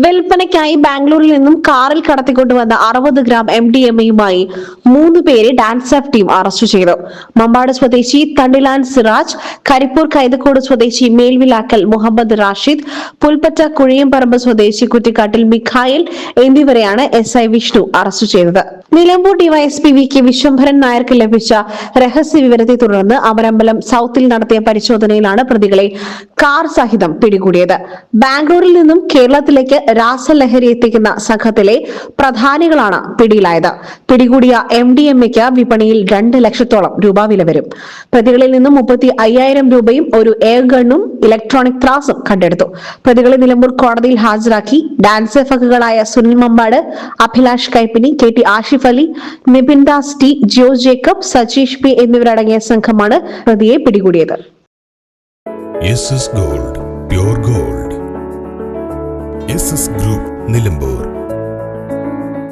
വിൽപ്പനയ്ക്കായി ബാംഗ്ലൂരിൽ നിന്നും കാറിൽ കടത്തിക്കൊണ്ടുവന്ന 60 ഗ്രാം MDMA-യുമായി 3 പേരെ ഡാൻസ് ഓഫ് ടീം അറസ്റ്റ് ചെയ്തു. മമ്പാട് സ്വദേശി തണ്ടിലാൻ സിറാജ്, കരിപ്പൂർ കൈതക്കോട് സ്വദേശി മേൽവിലാക്കൽ മുഹമ്മദ് റാഷിദ്, പുൽപ്പറ്റ കുഴിയംപറമ്പ് സ്വദേശി കുറ്റിക്കാട്ടിൽ മിഖായിൽ എന്നിവരെയാണ് SI വിഷ്ണു അറസ്റ്റ് ചെയ്തത്. നിലമ്പൂർ ഡിവൈഎസ്പി VK വിശ്വംഭരൻ നായർക്ക് ലഭിച്ച രഹസ്യ വിവരത്തെ തുടർന്ന് അവരമ്പലം സൌത്തിൽ നടത്തിയ പരിശോധനയിലാണ് പ്രതികളെ കാർ സഹിതം പിടികൂടിയത്. ബാംഗ്ലൂരിൽ നിന്നും കേരളത്തിലേക്ക് രാസലഹരി എത്തിക്കുന്ന സംഘത്തിലെ പ്രധാനികളാണ് പിടിയിലായത്. പിടികൂടിയ MDMA-ക്ക് വിപണിയിൽ 2 ലക്ഷത്തോളം രൂപ വില വരും. പ്രതികളിൽ നിന്നും 35,000 രൂപയും ഒരു എയർ ഗണ്ണും ഇലക്ട്രോണിക് ത്രാസും കണ്ടെടുത്തു. പ്രതികളെ നിലമ്പൂർ കോടതിയിൽ ഹാജരാക്കി. ഡാൻസ് എഫക്കുകളായ Sunil Mambad, Abhilash Kaippini, KT Ashif Ali, Nipin Das T, Jose Jacob, Sajeesh P എന്നിവരടങ്ങിയ സംഘമാണ് പ്രതിയെ പിടികൂടിയത്. SS Gold, Pure Gold. SS Group, Nilambur.